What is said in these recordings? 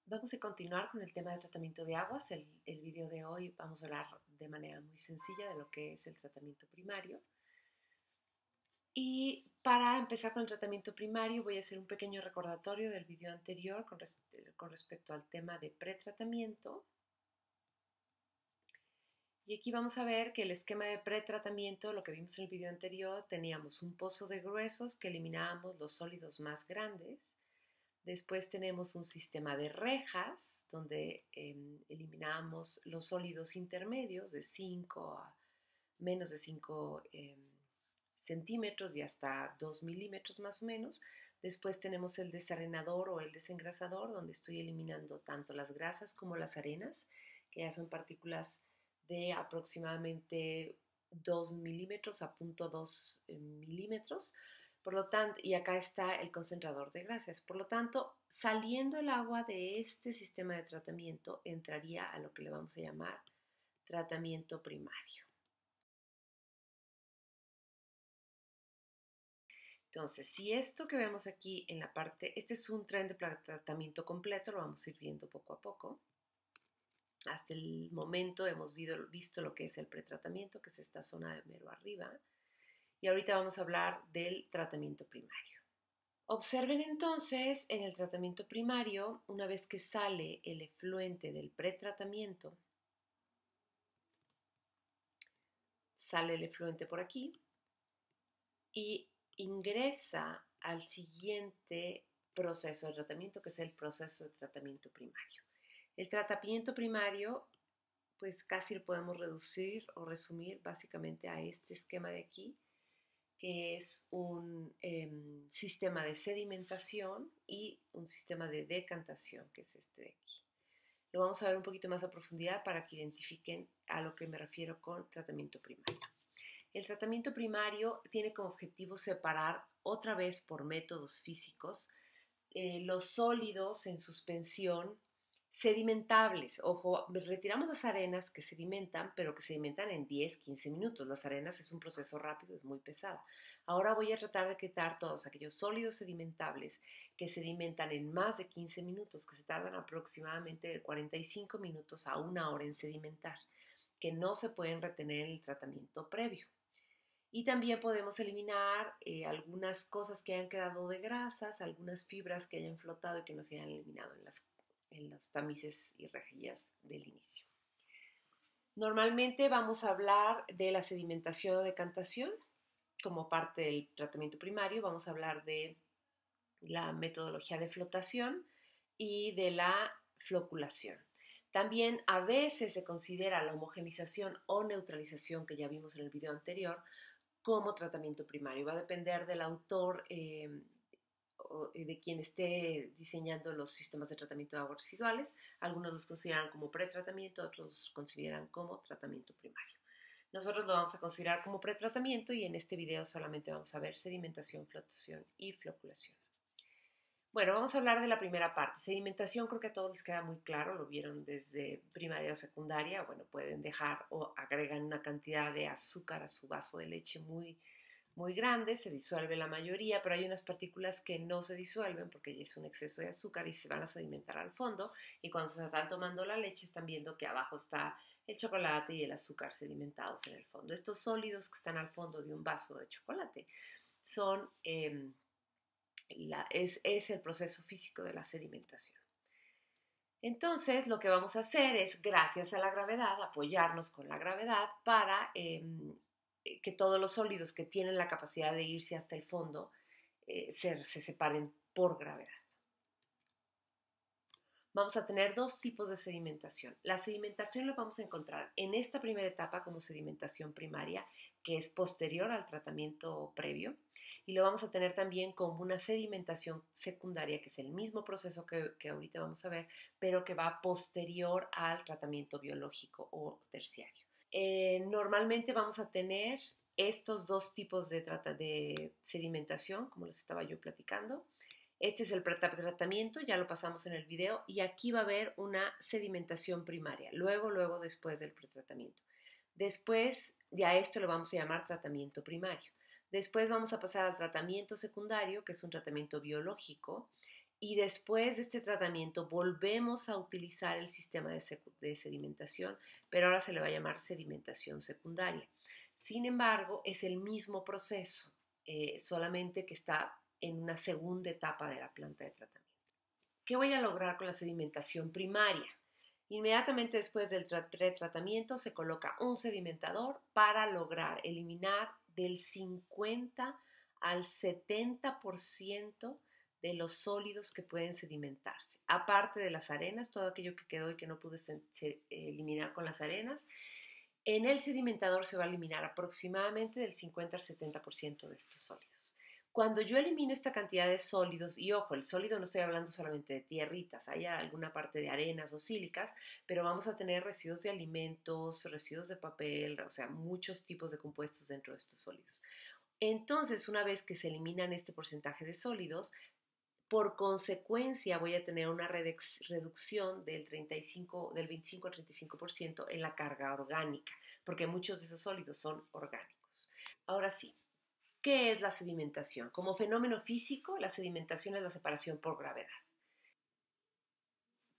Vamos a continuar con el tema de tratamiento de aguas. El video de hoy vamos a hablar de manera muy sencilla de lo que es el tratamiento primario. Y para empezar con el tratamiento primario voy a hacer un pequeño recordatorio del video anterior con respecto al tema de pretratamiento. Y aquí vamos a ver que el esquema de pretratamiento, lo que vimos en el video anterior, teníamos un pozo de gruesos que eliminábamos los sólidos más grandes. Después tenemos un sistema de rejas donde eliminamos los sólidos intermedios de 5 a menos de 5 centímetros y hasta 2 milímetros más o menos. Después tenemos el desarenador o el desengrasador donde estoy eliminando tanto las grasas como las arenas, que ya son partículas de aproximadamente 2 milímetros a 0.2 milímetros. Por lo tanto, y acá está el concentrador de grasas. Por lo tanto, saliendo el agua de este sistema de tratamiento, entraría a lo que le vamos a llamar tratamiento primario. Entonces, si esto que vemos aquí en la parte, este es un tren de tratamiento completo, lo vamos a ir viendo poco a poco. Hasta el momento hemos visto lo que es el pretratamiento, que es esta zona de mero arriba. Y ahorita vamos a hablar del tratamiento primario. Observen entonces en el tratamiento primario, una vez que sale el efluente del pretratamiento, sale el efluente por aquí y ingresa al siguiente proceso de tratamiento, que es el proceso de tratamiento primario. El tratamiento primario, pues casi lo podemos reducir o resumir básicamente a este esquema de aquí, que es un sistema de sedimentación y un sistema de decantación, que es este de aquí. Lo vamos a ver un poquito más a profundidad para que identifiquen a lo que me refiero con tratamiento primario. El tratamiento primario tiene como objetivo separar otra vez por métodos físicos los sólidos en suspensión sedimentables. Ojo, retiramos las arenas que sedimentan, pero que sedimentan en 10-15 minutos. Las arenas es un proceso rápido, es muy pesada. Ahora voy a tratar de quitar todos aquellos sólidos sedimentables que sedimentan en más de 15 minutos, que se tardan aproximadamente de 45 minutos a 1 hora en sedimentar, que no se pueden retener en el tratamiento previo. Y también podemos eliminar algunas cosas que hayan quedado de grasas, algunas fibras que hayan flotado y que no se hayan eliminado en los tamices y rejillas del inicio. Normalmente vamos a hablar de la sedimentación o decantación como parte del tratamiento primario. Vamos a hablar de la metodología de flotación y de la floculación. También a veces se considera la homogenización o neutralización, que ya vimos en el video anterior, como tratamiento primario. Va a depender del autor o de quien esté diseñando los sistemas de tratamiento de aguas residuales. Algunos los consideran como pretratamiento, otros los consideran como tratamiento primario. Nosotros lo vamos a considerar como pretratamiento y en este video solamente vamos a ver sedimentación, flotación y floculación. Bueno, vamos a hablar de la primera parte. Sedimentación, creo que a todos les queda muy claro, lo vieron desde primaria o secundaria. Bueno, pueden dejar o agregan una cantidad de azúcar a su vaso de leche muy grande, se disuelve la mayoría, pero hay unas partículas que no se disuelven porque ya es un exceso de azúcar y se van a sedimentar al fondo. Y cuando se están tomando la leche, están viendo que abajo está el chocolate y el azúcar sedimentados en el fondo. Estos sólidos que están al fondo de un vaso de chocolate son es el proceso físico de la sedimentación. Entonces, lo que vamos a hacer es, gracias a la gravedad, apoyarnos con la gravedad para que todos los sólidos que tienen la capacidad de irse hasta el fondo se separen por gravedad. Vamos a tener dos tipos de sedimentación. La sedimentación la vamos a encontrar en esta primera etapa como sedimentación primaria, que es posterior al tratamiento previo, y lo vamos a tener también como una sedimentación secundaria, que es el mismo proceso que ahorita vamos a ver, pero que va posterior al tratamiento biológico o terciario. Normalmente vamos a tener estos dos tipos de sedimentación, como les estaba yo platicando. Este es el pretratamiento, ya lo pasamos en el video, y aquí va a haber una sedimentación primaria, luego después del pretratamiento. Después, ya esto lo vamos a llamar tratamiento primario. Después vamos a pasar al tratamiento secundario, que es un tratamiento biológico, y después de este tratamiento volvemos a utilizar el sistema de sedimentación, pero ahora se le va a llamar sedimentación secundaria. Sin embargo, es el mismo proceso, solamente que está en una segunda etapa de la planta de tratamiento. ¿Qué voy a lograr con la sedimentación primaria? Inmediatamente después del pretratamiento se coloca un sedimentador para lograr eliminar del 50 al 70% de los sólidos que pueden sedimentarse. Aparte de las arenas, todo aquello que quedó y que no pude eliminar con las arenas, en el sedimentador se va a eliminar aproximadamente del 50 al 70% de estos sólidos. Cuando yo elimino esta cantidad de sólidos, y ojo, el sólido no estoy hablando solamente de tierritas, hay alguna parte de arenas o sílicas, pero vamos a tener residuos de alimentos, residuos de papel, o sea, muchos tipos de compuestos dentro de estos sólidos. Entonces, una vez que se eliminan este porcentaje de sólidos, por consecuencia voy a tener una reducción del 25 al 35% en la carga orgánica, porque muchos de esos sólidos son orgánicos. Ahora sí, ¿qué es la sedimentación? Como fenómeno físico, la sedimentación es la separación por gravedad.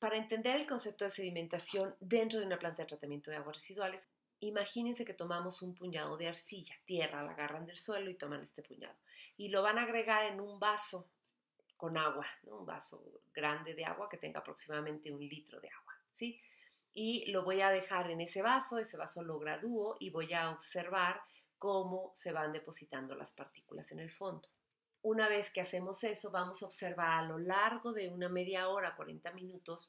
Para entender el concepto de sedimentación dentro de una planta de tratamiento de aguas residuales, imagínense que tomamos un puñado de arcilla, tierra, la agarran del suelo y toman este puñado y lo van a agregar en un vaso con agua, ¿no? Un vaso grande de agua que tenga aproximadamente 1 litro de agua, ¿sí? Y lo voy a dejar en ese vaso lo gradúo y voy a observar cómo se van depositando las partículas en el fondo. Una vez que hacemos eso, vamos a observar a lo largo de una media hora, 40 minutos,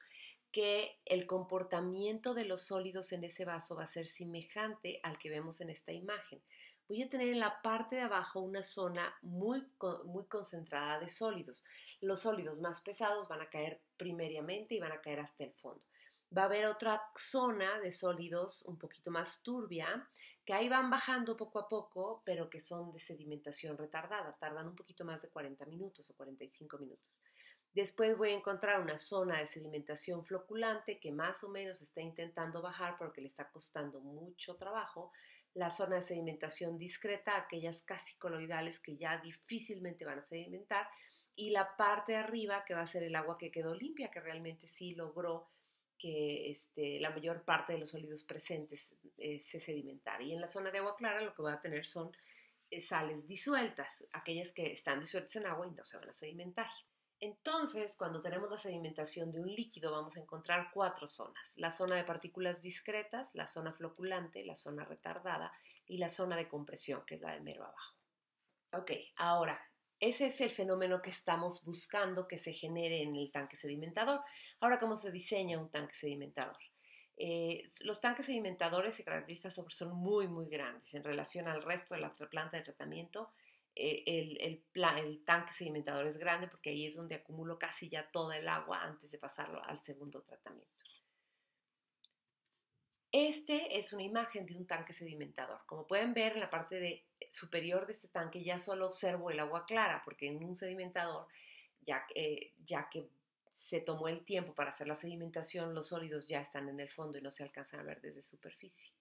que el comportamiento de los sólidos en ese vaso va a ser semejante al que vemos en esta imagen. Voy a tener en la parte de abajo una zona muy concentrada de sólidos. Los sólidos más pesados van a caer primariamente y van a caer hasta el fondo. Va a haber otra zona de sólidos un poquito más turbia, que ahí van bajando poco a poco, pero que son de sedimentación retardada, tardan un poquito más de 40 minutos o 45 minutos. Después voy a encontrar una zona de sedimentación floculante que más o menos está intentando bajar porque le está costando mucho trabajo. La zona de sedimentación discreta, aquellas casi coloidales que ya difícilmente van a sedimentar. Y la parte de arriba que va a ser el agua que quedó limpia, que realmente sí logró que la mayor parte de los sólidos presentes se sedimentara. Y en la zona de agua clara lo que va a tener son sales disueltas, aquellas que están disueltas en agua y no se van a sedimentar. Entonces, cuando tenemos la sedimentación de un líquido, vamos a encontrar 4 zonas. La zona de partículas discretas, la zona floculante, la zona retardada y la zona de compresión, que es la de mero abajo. Ok, ahora, ese es el fenómeno que estamos buscando que se genere en el tanque sedimentador. Ahora, ¿cómo se diseña un tanque sedimentador? Los tanques sedimentadores se caracterizan porque son muy grandes en relación al resto de la planta de tratamiento. El tanque sedimentador es grande porque ahí es donde acumulo casi ya toda el agua antes de pasarlo al segundo tratamiento. Este es una imagen de un tanque sedimentador. Como pueden ver, en la parte superior de este tanque ya solo observo el agua clara, porque en un sedimentador, ya que se tomó el tiempo para hacer la sedimentación, los sólidos ya están en el fondo y no se alcanzan a ver desde superficie.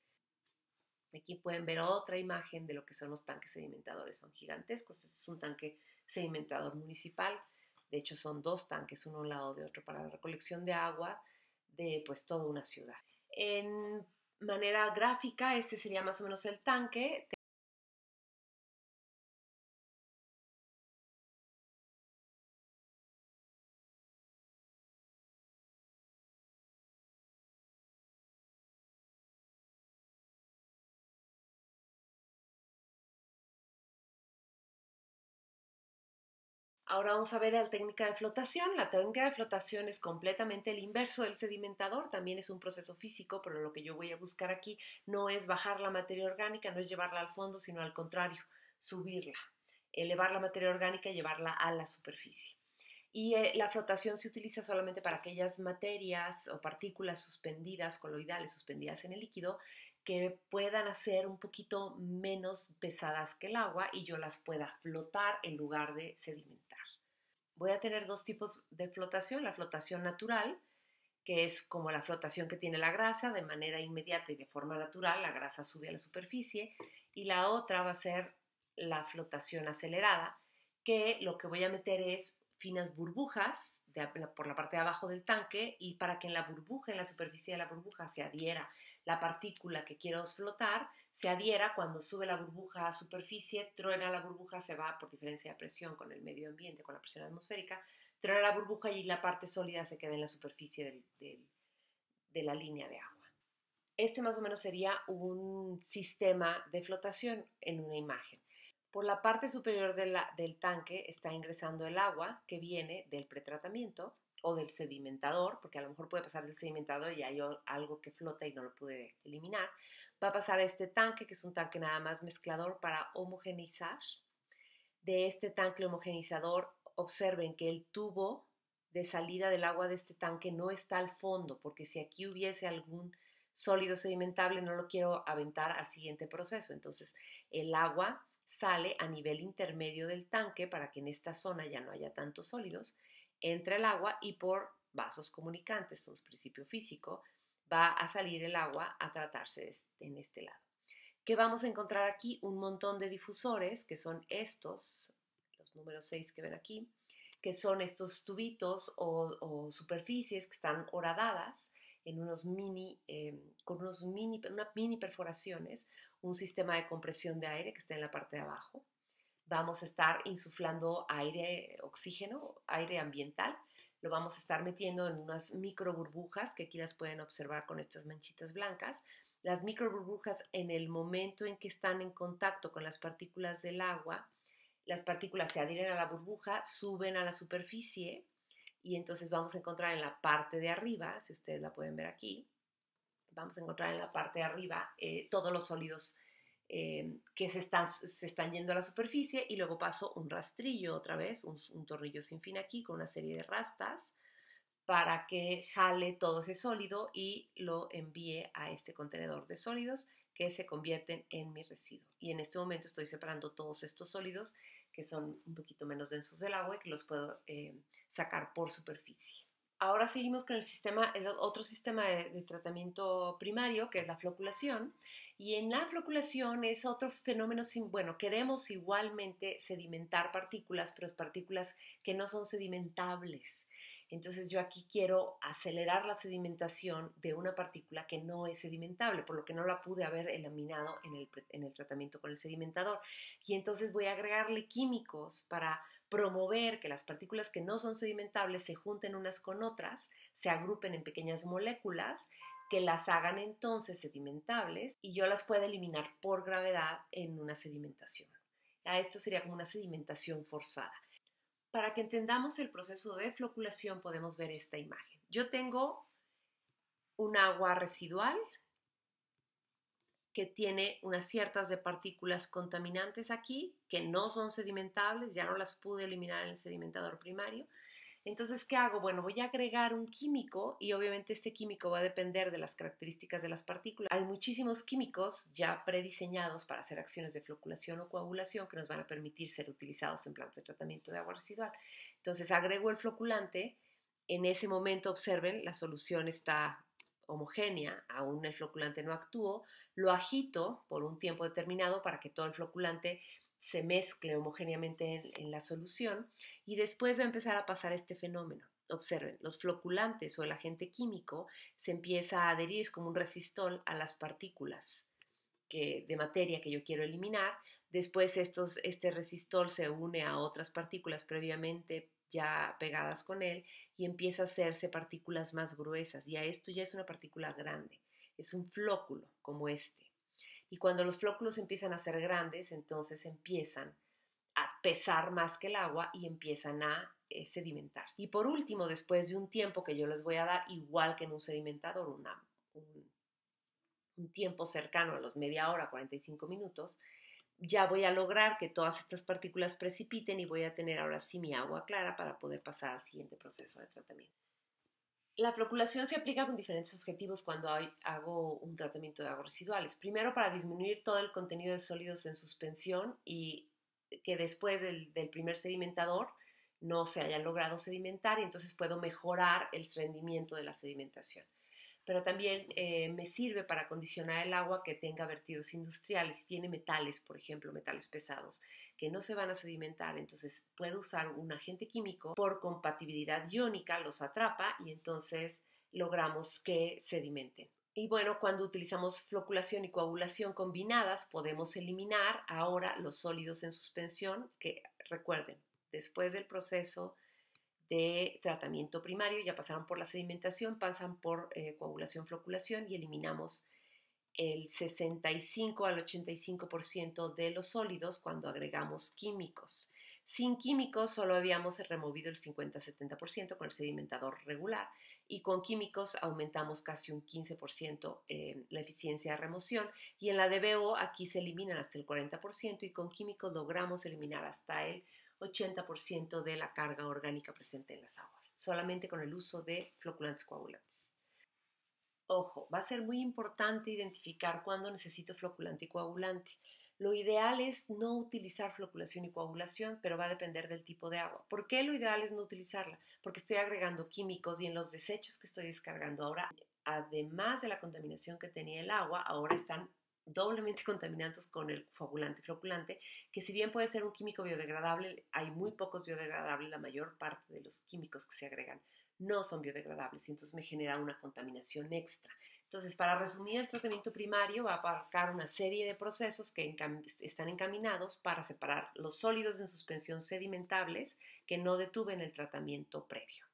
Aquí pueden ver otra imagen de lo que son los tanques sedimentadores. Son gigantescos. Este es un tanque sedimentador municipal. De hecho, son 2 tanques, uno a un lado de otro, para la recolección de agua de pues toda una ciudad. En manera gráfica, este sería más o menos el tanque. Ahora vamos a ver la técnica de flotación. La técnica de flotación es completamente el inverso del sedimentador, también es un proceso físico, pero lo que yo voy a buscar aquí no es bajar la materia orgánica, no es llevarla al fondo, sino al contrario, subirla, elevar la materia orgánica y llevarla a la superficie. Y la flotación se utiliza solamente para aquellas materias o partículas suspendidas, coloidales, suspendidas en el líquido, que puedan hacer un poquito menos pesadas que el agua y yo las pueda flotar en lugar de sedimentar. Voy a tener 2 tipos de flotación: la flotación natural, que es como la flotación que tiene la grasa, de manera inmediata y de forma natural, la grasa sube a la superficie, y la otra va a ser la flotación acelerada, que lo que voy a meter es finas burbujas por la parte de abajo del tanque, y para que en la burbuja, en la superficie de la burbuja, se adhiera la partícula que quiero flotar, se adhiera cuando sube la burbuja a superficie, truena la burbuja, se va por diferencia de presión con el medio ambiente, con la presión atmosférica, truena la burbuja y la parte sólida se queda en la superficie de la línea de agua. Este más o menos sería un sistema de flotación en una imagen. Por la parte superior del tanque está ingresando el agua que viene del pretratamiento o del sedimentador, porque a lo mejor puede pasar del sedimentador y hay algo que flota y no lo pude eliminar. Va a pasar a este tanque, que es un tanque nada más mezclador para homogeneizar. De este tanque homogeneizador, observen que el tubo de salida del agua de este tanque no está al fondo, porque si aquí hubiese algún sólido sedimentable no lo quiero aventar al siguiente proceso. Entonces el agua sale a nivel intermedio del tanque para que en esta zona ya no haya tantos sólidos, entra el agua y por vasos comunicantes, su principio físico, va a salir el agua a tratarse en este lado. ¿Qué vamos a encontrar aquí? Un montón de difusores, que son estos, los números 6 que ven aquí, que son estos tubitos o superficies que están horadadas en unos con unas mini perforaciones, un sistema de compresión de aire que está en la parte de abajo. Vamos a estar insuflando aire, oxígeno, aire ambiental. Lo vamos a estar metiendo en unas micro burbujas que aquí las pueden observar con estas manchitas blancas. Las micro burbujas, en el momento en que están en contacto con las partículas del agua, las partículas se adhieren a la burbuja, suben a la superficie y entonces vamos a encontrar en la parte de arriba, si ustedes la pueden ver aquí, vamos a encontrar en la parte de arriba todos los sólidos que se están yendo a la superficie, y luego paso un rastrillo otra vez, un tornillo sin fin aquí con una serie de rastas para que jale todo ese sólido y lo envíe a este contenedor de sólidos que se convierten en mi residuo. Y en este momento estoy separando todos estos sólidos que son un poquito menos densos del agua y que los puedo sacar por superficie. Ahora seguimos con el otro sistema de tratamiento primario, que es la floculación. Y en la floculación es otro fenómeno, bueno, queremos igualmente sedimentar partículas, pero es partículas que no son sedimentables. Entonces yo aquí quiero acelerar la sedimentación de una partícula que no es sedimentable, por lo que no la pude haber eliminado en el tratamiento con el sedimentador. Y entonces voy a agregarle químicos para promover que las partículas que no son sedimentables se junten unas con otras, se agrupen en pequeñas moléculas que las hagan entonces sedimentables y yo las pueda eliminar por gravedad en una sedimentación. Esto sería como una sedimentación forzada. Para que entendamos el proceso de floculación podemos ver esta imagen. Yo tengo un agua residual que tiene unas ciertas de partículas contaminantes aquí, que no son sedimentables, ya no las pude eliminar en el sedimentador primario. Entonces, ¿qué hago? Bueno, voy a agregar un químico y obviamente este químico va a depender de las características de las partículas. Hay muchísimos químicos ya prediseñados para hacer acciones de floculación o coagulación que nos van a permitir ser utilizados en plantas de tratamiento de agua residual. Entonces, agrego el floculante. En ese momento, observen, la solución está homogénea, aún el floculante no actuó, lo agito por un tiempo determinado para que todo el floculante se mezcle homogéneamente en la solución y después va a empezar a pasar este fenómeno. Observen, los floculantes o el agente químico se empieza a adherir, es como un resistol a las partículas de materia que yo quiero eliminar. Después este resistol se une a otras partículas previamente ya pegadas con él y empieza a hacerse partículas más gruesas, y a esto ya es una partícula grande, es un flóculo como este. Y cuando los flóculos empiezan a ser grandes, entonces empiezan a pesar más que el agua y empiezan a sedimentarse. Y por último, después de un tiempo que yo les voy a dar, igual que en un sedimentador, un tiempo cercano a los media hora, 45 minutos, ya voy a lograr que todas estas partículas precipiten y voy a tener ahora sí mi agua clara para poder pasar al siguiente proceso de tratamiento. La floculación se aplica con diferentes objetivos cuando hago un tratamiento de aguas residuales. Primero, para disminuir todo el contenido de sólidos en suspensión y que después del primer sedimentador no se hayan logrado sedimentar, y entonces puedo mejorar el rendimiento de la sedimentación. pero también me sirve para acondicionar el agua que tenga vertidos industriales. Tiene metales, por ejemplo, metales pesados, que no se van a sedimentar. Entonces puedo usar un agente químico por compatibilidad iónica, los atrapa y entonces logramos que sedimenten. Y bueno, cuando utilizamos floculación y coagulación combinadas, podemos eliminar ahora los sólidos en suspensión, que recuerden, después del proceso de tratamiento primario, ya pasaron por la sedimentación, pasan por coagulación, floculación y eliminamos el 65 al 85% de los sólidos cuando agregamos químicos. Sin químicos solo habíamos removido el 50-70% con el sedimentador regular y con químicos aumentamos casi un 15% la eficiencia de remoción y en la DBO aquí se eliminan hasta el 40% y con químicos logramos eliminar hasta el 80% de la carga orgánica presente en las aguas, solamente con el uso de floculantes coagulantes. Ojo, va a ser muy importante identificar cuándo necesito floculante y coagulante. Lo ideal es no utilizar floculación y coagulación, pero va a depender del tipo de agua. ¿Por qué lo ideal es no utilizarla? Porque estoy agregando químicos y en los desechos que estoy descargando ahora, además de la contaminación que tenía el agua, ahora están doblemente contaminados con el coagulante floculante, que si bien puede ser un químico biodegradable, hay muy pocos biodegradables, la mayor parte de los químicos que se agregan no son biodegradables y entonces me genera una contaminación extra. Entonces, para resumir, el tratamiento primario va a abarcar una serie de procesos que están encaminados para separar los sólidos en suspensión sedimentables que no detuve en el tratamiento previo.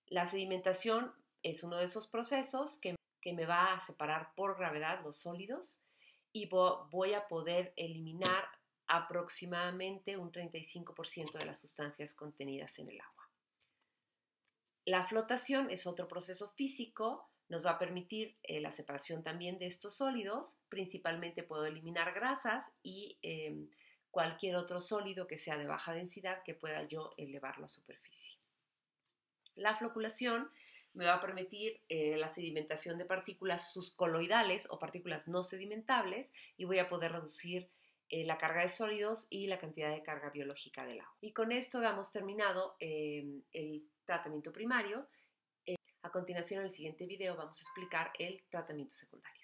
La sedimentación es uno de esos procesos que me va a separar por gravedad los sólidos y voy a poder eliminar aproximadamente un 35% de las sustancias contenidas en el agua. La flotación es otro proceso físico, nos va a permitir la separación también de estos sólidos. Principalmente puedo eliminar grasas y cualquier otro sólido que sea de baja densidad que pueda yo elevarlo a superficie. La floculación me va a permitir la sedimentación de partículas subcoloidales o partículas no sedimentables y voy a poder reducir la carga de sólidos y la cantidad de carga biológica del agua. Y con esto damos terminado el tratamiento primario. A continuación, en el siguiente video vamos a explicar el tratamiento secundario.